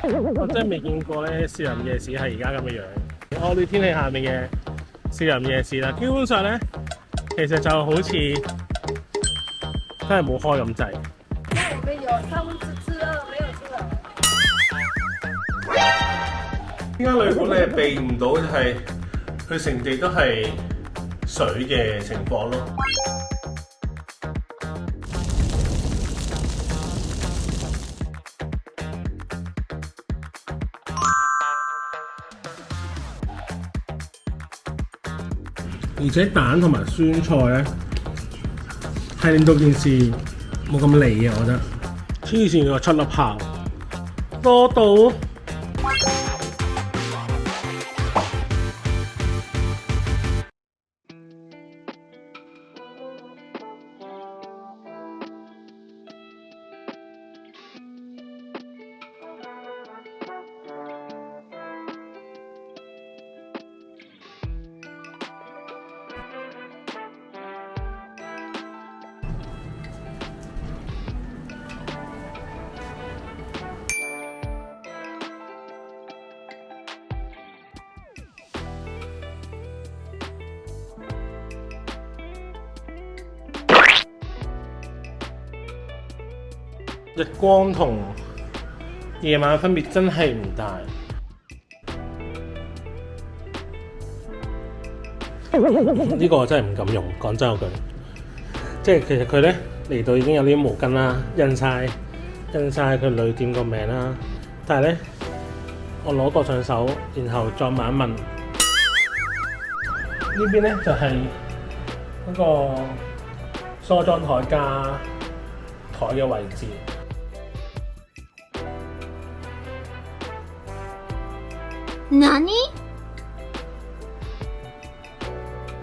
我真係未見過咧，少林夜市係而家咁嘅樣。惡劣天氣下面嘅少林夜市啦，基本上咧，其實就好似真係冇開咁滯。我們有3分之2沒有出來。呢間旅館你避唔到，就係佢成地都係水嘅情況咯。而且蛋同埋酸菜咧，係令到件事冇咁膩啊！我覺得黐線個出粒泡多到〜日光同夜晚分別真係唔大。呢個我真係唔敢用，講真嗰句。即係其實佢咧嚟到已經有啲毛巾啦，印晒佢旅店個名啦。但係咧，我攞過上手，然後再問一問，呢邊咧就係嗰個梳妝台加台嘅位置。何？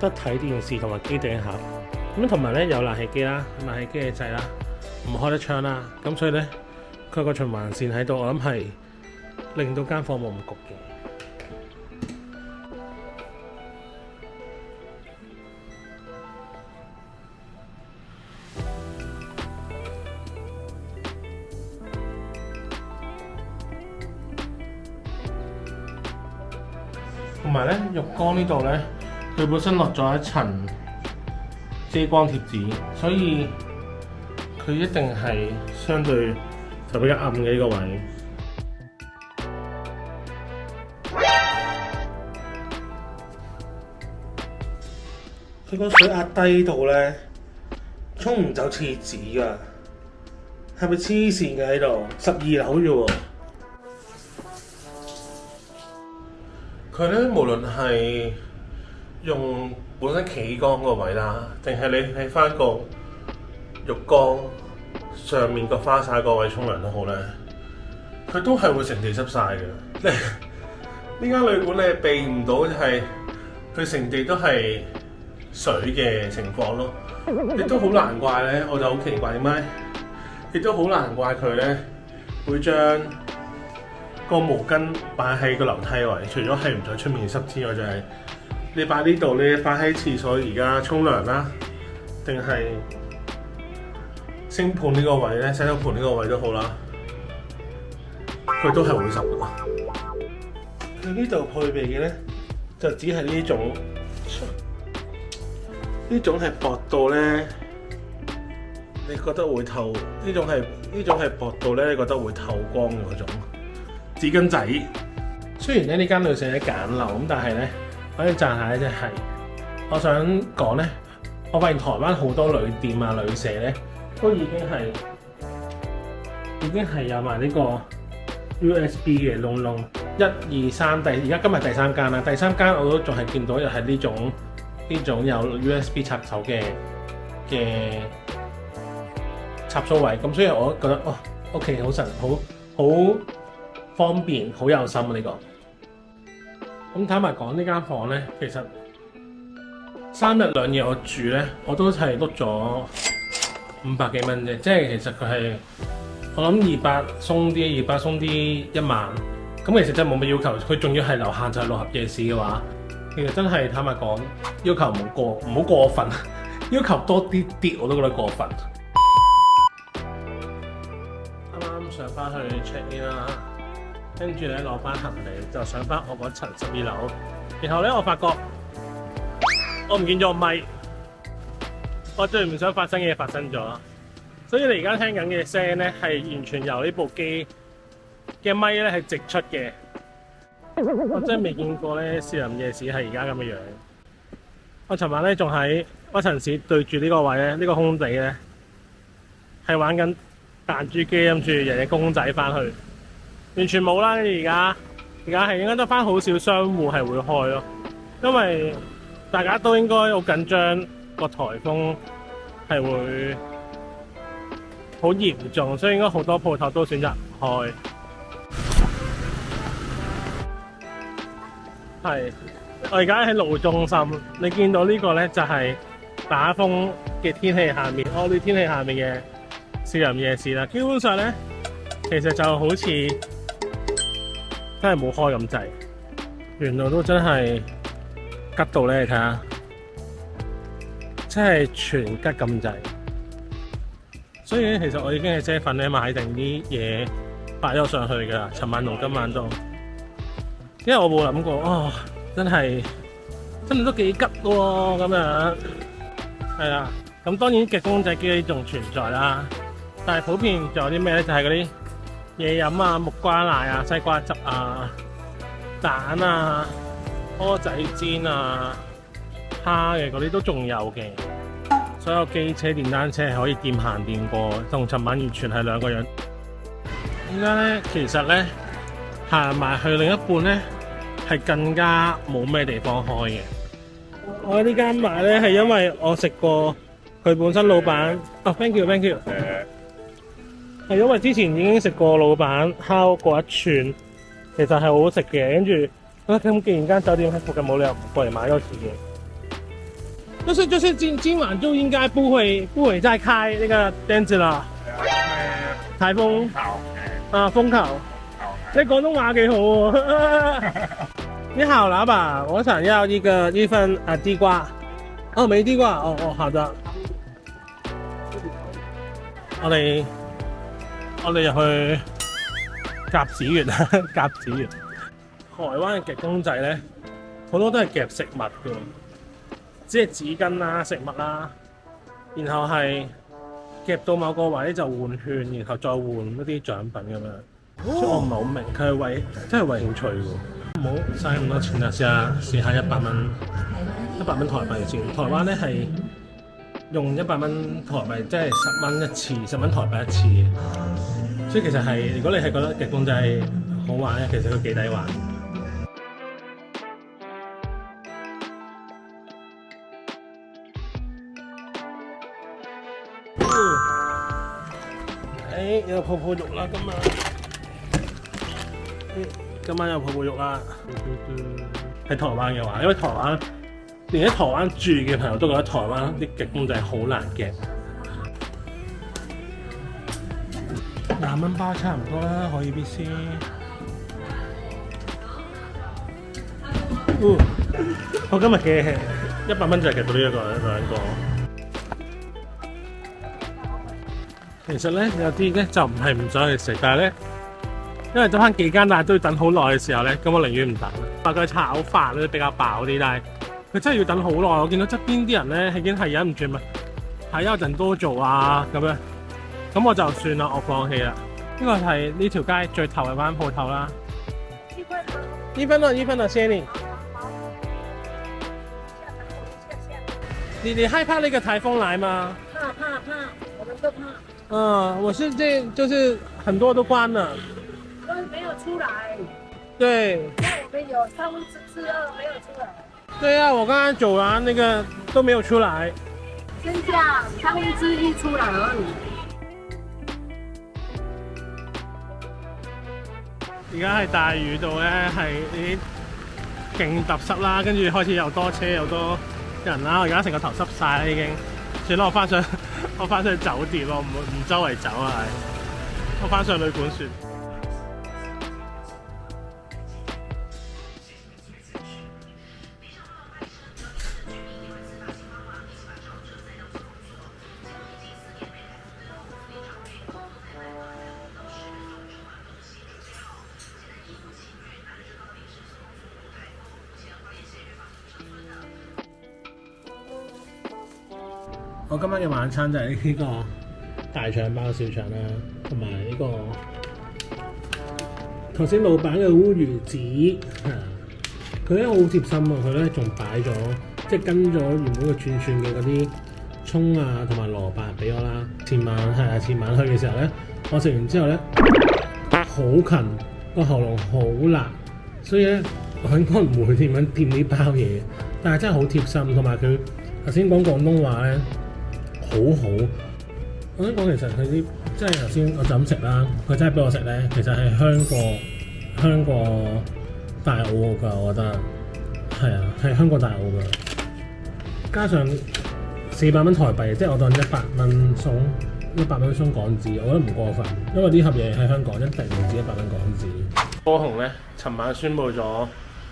得睇電視同埋機頂盒，咁同埋咧有冷氣機啦，冷氣機嘅掣啦，唔開得窗啦，咁所以咧佢有個循環線喺度，我諗係令到間房冇咁焗嘅。同埋咧，浴缸呢度咧，佢本身落咗一層遮光貼紙，所以佢一定係相對就比較暗嘅呢個位。佢個水壓低到咧，沖唔走廁紙㗎，係咪黐線嘅喺度？12樓啫喎！佢咧無論係用本身企缸個位啦，定係你喺翻個浴缸上面個花灑個位沖涼都好咧，佢都係會成地濕晒嘅。呢間旅館你避唔到，就係佢成地都係水嘅情況咯。亦都好難怪咧，我就好奇怪點解，亦都好難怪佢咧會將個毛巾擺喺個樓梯位，除咗係唔在出面濕之外，就係你擺呢度，你擺喺廁所而家沖涼啦，定係星盤呢個位咧，洗手盤呢個位都好啦，佢都係會濕嘅。佢呢度配備嘅咧，就只係呢種係薄到咧，你覺得會透？呢種係薄到咧，你覺得會透光嘅嗰種。紙巾仔，雖然咧呢間旅社咧簡陋咁，但係咧可以讚下咧，即係我想講咧，我發現台灣好多旅店啊、旅社咧都已經係有埋呢個 USB 嘅窿窿，1、2、3，而家今日第3間啦，第3間我都仲係見到又係呢種有 USB 插手嘅插蘇位，咁所以我覺得哇 ，OK 好方便，好有心啊呢個。咁坦白講，呢間房咧，其實3日2夜我住咧，我都係碌咗500幾蚊啫。即係其實佢係我諗200鬆啲1萬。咁其實真係冇乜要求，佢仲要係樓下就係六合夜市嘅話，其實真係坦白講，要求唔好過分，要求多啲我都覺得過分。啱啱上翻去 check in 啦。跟住咧攞翻行李就上翻我嗰層12樓。然後咧我發覺我唔見咗個咪，我最唔想發生嘅嘢發生咗。所以你而家聽緊嘅聲咧係完全由呢部機嘅咪咧係直出嘅。我真係未見過咧士林夜市係而家咁嘅樣。我尋晚咧仲喺屈臣氏對住呢個位咧，呢個空地咧係玩緊彈珠機，諗住人嘅公仔翻去，完全冇啦。而家係應該得翻好少商戶係會開咯，因為大家都應該好緊張個颱風係會好嚴重，所以應該好多鋪頭都選擇唔開。係，我而家喺路中心，你見到呢個咧就係打風嘅天氣下面，惡劣天氣下面嘅士林夜市啦。基本上咧，其實就好似真係冇開咁滯，沿路都真係吉到咧，你睇下，真係全吉咁滯。所以咧，其實我已經喺遮粉咧買定啲嘢擺咗上去㗎啦，尋晚同今晚都。因為我冇諗過，哦，真係都幾急喎咁樣，係啦。咁當然嘅公仔機仲存在啦，但係普遍仲有啲咩咧？就係嗰啲嘢飲啊、木瓜奶啊、西瓜汁啊、蛋啊、蚵仔煎啊、蝦嘅嗰啲都仲有嘅。所有機車、電單車係可以掂行掂過，同尋晚完全係兩個樣。依家咧，其實咧行埋去另一半咧，係更加冇咩地方開嘅。我呢間買咧係因為我食過佢本身老闆thank you， 係因為之前已經食過老闆烤過一串，其實係好好食嘅。跟住咁既然間酒店喺附近，冇理由過嚟買多次嘅。就是今晚就應該不會再開那個店子啦。颱風風球。你廣東話幾好喎！你好，老闆，我想要一份地瓜。哦，沒地瓜。哦，好的。我哋入去夾子園啦，夾子園。台灣嘅夾公仔咧，好多都係夾食物㗎，即係紙巾啦、食物啦，然後係夾到某個位就換券，然後再換一啲獎品咁樣。所以我唔係好明，佢係真係為興趣喎。唔好嘥咁多錢啦，試下100蚊，100蚊台幣先。台灣咧係用100蚊台幣，即係10蚊一次，10蚊台幣一次嘅。所以其實係，如果你係覺得夾公仔好玩咧，其實佢幾抵玩。有泡泡浴啦，今晚有泡泡浴啦。喺台灣嘅話，因為台灣連喺台灣住嘅朋友都覺得台灣啲夾公仔好難夾。2蚊包差唔多啦，可以必先。我今日嘅100蚊就係夾到呢一個兩個。其實咧有啲咧就唔係唔想去食，但係咧因為得翻幾間，但係都要等好耐嘅時候咧，咁我寧願唔等。話佢炒飯咧比較飽啲，但係佢真係要等好耐。我見到側邊啲人咧已經係忍唔住咪睇一陣多做啊咁樣，咁我就算啦，我放棄啦。呢個係呢條街最頭嘅間鋪頭啦。1分了，謝謝你。你害怕那個颱風來嗎？怕，我們都怕。我是就是很多都關了，都沒有出來。對。那我們有2/3沒有出來。對啊，我剛剛走完那個都沒有出來，剩下1/3出來而已。而家係大雨度咧，係啲勁揼濕啦，跟住開始又多車又多人啦，我而家成個頭濕晒啦已經。算啦，我翻上酒店咯，唔周圍走啊，我翻上旅館算。我今晚嘅晚餐就係呢個大腸包小腸啦，同埋呢個頭先老闆嘅烏魚子，佢咧好貼心啊！佢咧仲擺咗即係跟咗原本嘅串串嘅嗰啲葱啊同埋蘿蔔俾我啦。前晚去嘅時候咧，我食完之後咧好近個喉嚨好辣，所以咧我應該唔會點樣掂呢包嘢，但係真係好貼心，同埋佢頭先講廣東話咧好好。我想講其實佢啲即係頭先我就咁食啦，佢真係俾我食咧，其實係香過大澳㗎，我覺得係啊，係香過大澳㗎。加上400蚊台幣，即係我當100蚊鬆港紙，我覺得唔過分，因為呢盒嘢喺香港一定唔止100蚊港紙。波紅咧，尋晚宣布咗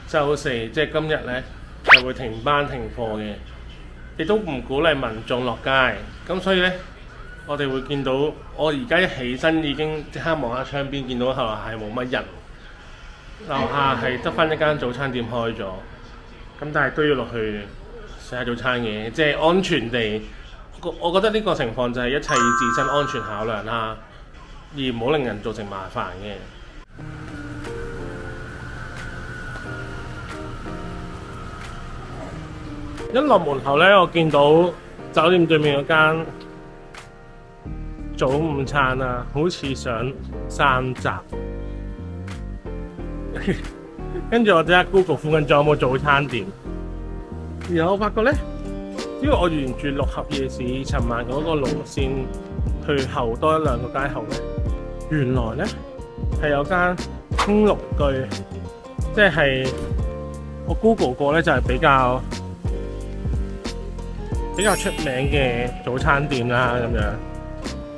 週四，即係今日咧係會停班停課嘅，亦都唔鼓勵民眾落街，咁所以咧。我哋會見到，我而家一起身已經即刻望下窗邊，見到後來係冇乜人，樓下係得翻一間早餐店開咗，咁但係都要落去食下早餐嘅，即係安全地。我覺得呢個情況就係一切以自身安全考量啦，而唔好令人造成麻煩嘅。一落門口咧，我見到酒店對面嗰間早午餐啊，好似上山閘，跟住我即刻 Google 附近仲有冇早餐店，然後我發覺咧，只要我沿住六合夜市尋晚嗰個路線去後多1-2個街口咧，原來咧係有間興隆居，即係我 Google 過咧就係比較出名嘅早餐店啦咁樣。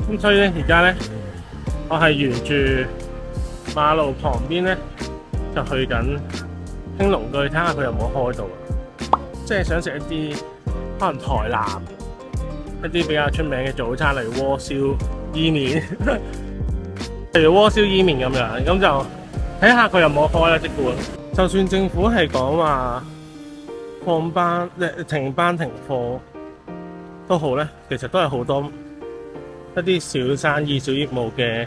咁所以咧，而家咧，我係沿住馬路旁邊咧，就去緊興隆居睇下佢有冇開到啊！即係想食一啲可能台南一啲比較出名嘅早餐，例如鍋燒伊麵，例如鍋燒伊麵咁樣，咁就睇下佢有冇開啦。即管，就算政府係講話放班、停班停課都好咧，其實都係好多一啲小生意、小業務嘅，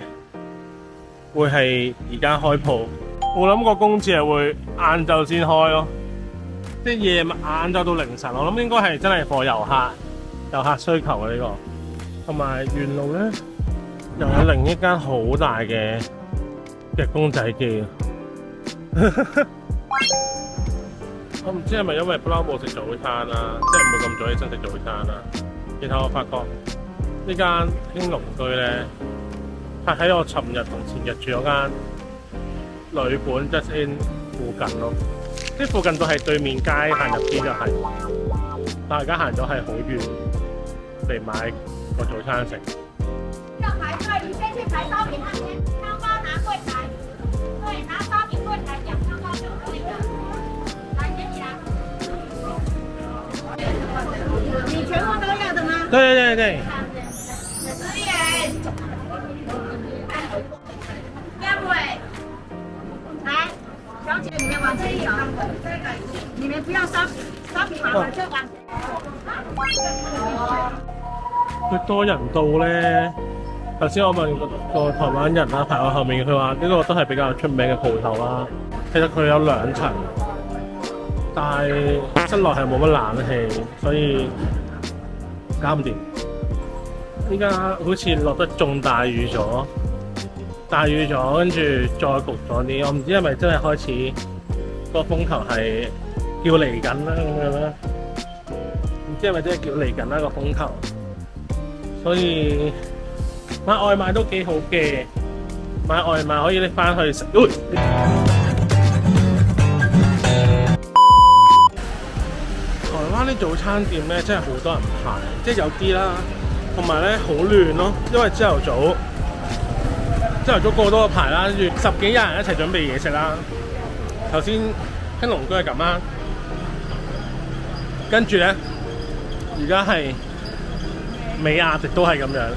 會係而家開鋪。我諗個公廁係會晏晝先開咯，即係晏晝到凌晨。我諗應該係真係貨遊客需求嘅呢個。同埋沿路咧又有另一間好大嘅公仔機。我唔知係咪因為不嬲冇食早餐啦，即係冇咁早起身食早餐啦。然後我發覺呢間興隆居咧，係喺我尋日同前日住嗰間旅館 Just In 附近咯，即係附近都係對面街，行入邊就係，但係而家行咗係好遠嚟買個早餐食。要排隊，你先去排燒餅那邊，香包拿櫃台，對，拿燒餅櫃台講香包就可以了。來，點起來。你全部都要的嗎？對對對。小姐，你們往這裡走，你們不要燒餅麻煩就往。佢多人到咧，頭先我問個台灣人啦，排我後面，佢話呢個都係比較出名嘅鋪頭啦。其實佢有2層，但係室內係冇乜冷氣，所以搞唔掂。依家好似落得仲大雨咗，跟住再焗咗啲。我唔知係咪真係開始個風球係叫嚟緊啦咁樣啦，唔知係咪真係叫嚟緊啦個風球。所以買外賣都幾好嘅，買外賣可以拎翻去食。台灣啲早餐店咧真係好多人排，即係有啲啦，同埋咧好亂咯，因為朝頭早過多個排啦，跟住10幾20人一齊準備嘢食啦。頭先興隆居係咁啦，跟住咧而家係美亞迪都係咁樣。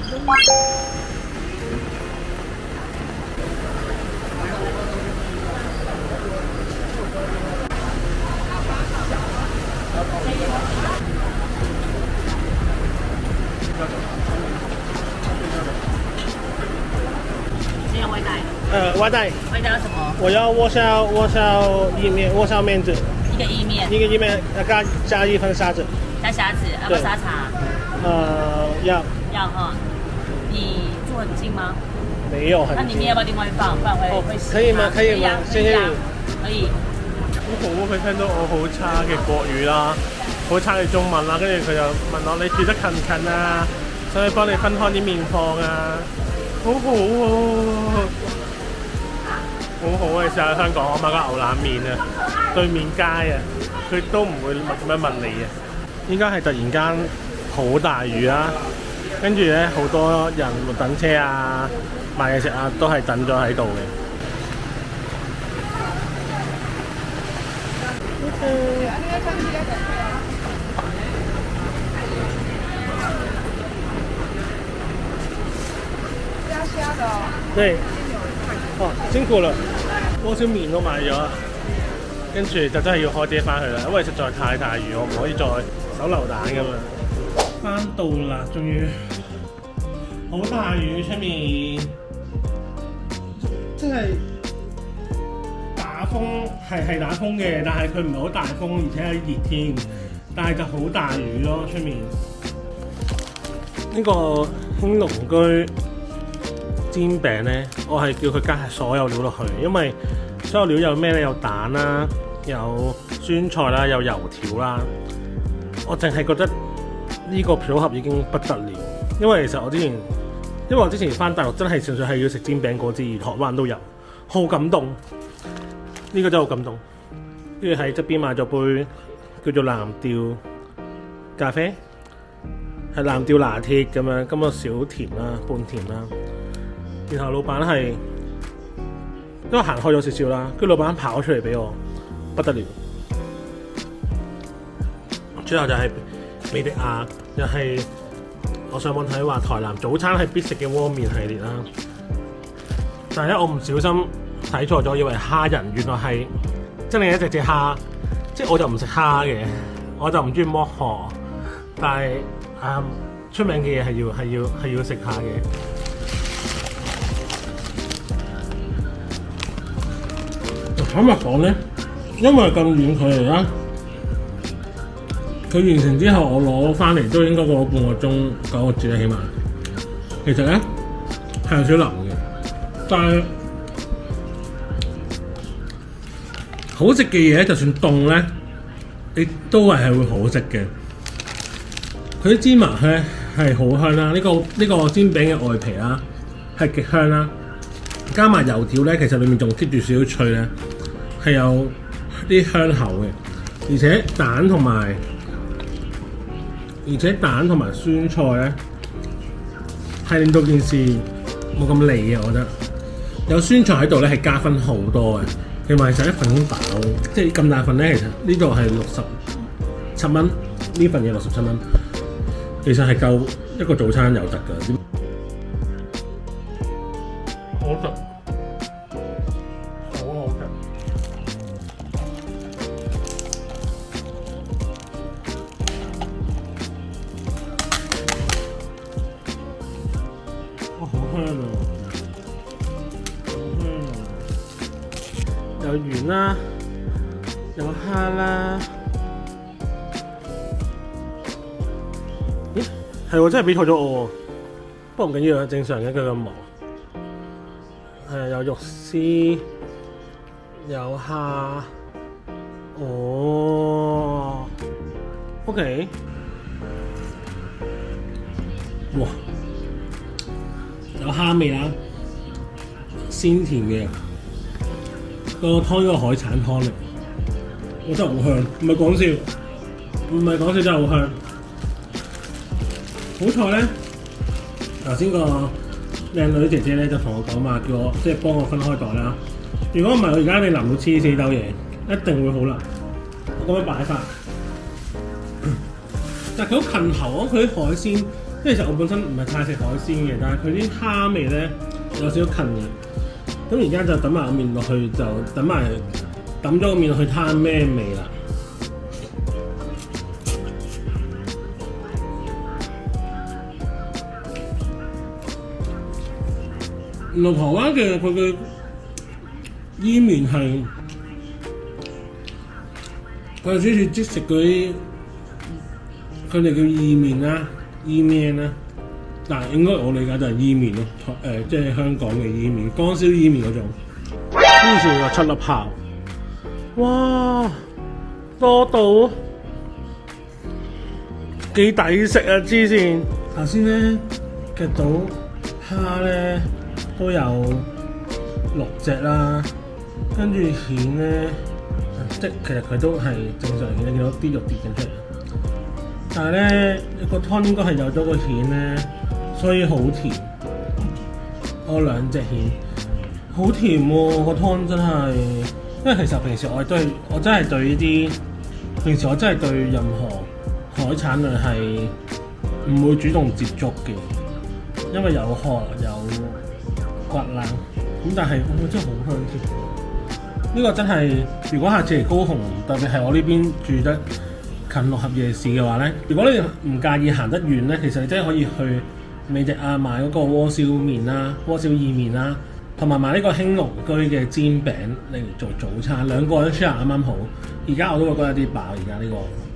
外帶。外帶什麼？我要鍋燒意麵，鍋燒麵子，一個意麵，一個意麵要加一份沙子。加蝦子，要不要沙茶？要。要哈。你住很近嗎？沒有很近。那裡面要不要另外放？不然會濕。可以嗎？可以嗎？謝謝你。可以。好好，佢聽到我好差嘅國語啦，好差嘅中文啦，跟住佢就問我你住得近唔近啊？所以幫你分開啲麵放啊，好好喎，好好啊！你試下香港我買個牛腩麵啊，對面街啊，佢都唔會咁樣問你嘅。依家係突然間好大雨啊，跟住咧好多人等車啊、買嘢食啊，都係等咗喺度嘅。加蝦的哦。對，哦，辛苦啦，鍋燒麵都買咗，跟住就真係要開車翻去啦，因為實在太大雨，我唔可以再手榴彈咁樣。翻到啦，終於好大雨出面，即係打風係打風嘅，但係佢唔係好大風，而且係熱天，但係就好大雨咯出面。呢個興隆居煎餅咧，我係叫佢加所有料落去，因為所有料有咩咧？有蛋啦，有酸菜啦，有油條啦。我淨係覺得呢個組合已經不得了，因為其實我之前翻大陸真係純粹係要食煎餅果子，而台灣都有，好感動。呢個真係好感動。跟住喺側邊買咗杯叫做藍調咖啡，係藍調拿鐵咁樣，咁個少甜啦，半甜啦。然後老闆係因為行開咗少少啦，跟住老闆跑出嚟俾我，不得了。最後就係美迪亞，又係我上網睇話台南早餐係必食嘅鍋麵系列啦。但係咧我唔小心睇錯咗，以為蝦仁，原來係真係一隻蝦。即係我就唔食蝦嘅，我就唔中意剝殼。但係出名嘅嘢係要食蝦嘅。坦白講咧，因為咁遠距離啦，佢完成之後我攞翻嚟都應該過半個鐘9個字啦，起碼。其實咧係有少腍嘅，但係好食嘅嘢就算凍咧，你都係會好食嘅。佢啲芝麻咧係好香啦，呢個煎餅嘅外皮啦係極香啦，加埋油條咧，其實裡面仲 keep 住少少脆咧。係有啲香口嘅，而且蛋同埋酸菜咧，係令到件事冇咁膩嘅。我覺得有酸菜喺度咧，係加分好多嘅。同埋其實一份已經飽，即係咁大份咧，其實呢度係67蚊，呢份嘢67蚊，其實係夠一個早餐有得㗎。好食。有圓啦，有蝦啦，咦？係喎，真係俾錯咗我喎。不過唔緊要啊，正常嘅佢咁忙。有肉絲，有蝦。哦 ，OK。哇！有蝦味啦，鮮甜嘅。個湯呢個海產湯嚟，我真係好香，唔係講笑，真係好香。好彩咧，頭先個靚女姐姐咧就同我講話，叫我即係幫我分開袋啦。如果唔係，我而家你淋到黐死兜嘢，一定會好腍。我咁樣擺法，但係佢好近喉，佢啲海鮮，因為其實我本身唔係太食海鮮嘅，但係佢啲蝦味咧有少少近嘅。咁而家就等埋個麵落去，就抌咗個麵落去攤咩味啦。原來台灣嘅佢嘅伊麵係我哋之前即食嗰啲，佢哋叫意麵啦、意麵啦。但係應該我理解就係伊麵咯，即係香港嘅伊麵，乾燒伊麵嗰種。呢時有7粒炮，哇！多到幾抵食啊！之前頭先咧夾到蝦咧都有6隻啦，跟住蜆咧，即係其實佢都係正常嘅，你見到啲肉跌緊出嚟。但係咧個湯應該係有咗個蜆咧，所以好甜。我2隻蜆，好甜喎、個湯真係。因為其實平時我真係對呢啲，平時我真係對任何海產類係唔會主動接觸嘅，因為有殼有骨啦。咁但係真係好香甜。呢個真係，如果下次嚟高雄，特別係我呢邊住得近六合夜市嘅話咧，如果你唔介意行得遠咧，其實你真係可以去美迪亞買嗰個鍋燒麵啦、鍋燒意麵啦，同埋買呢個興隆居嘅煎餅嚟做早餐，2個人 share 啱啱好。而家我都會覺得有啲飽，而家呢個。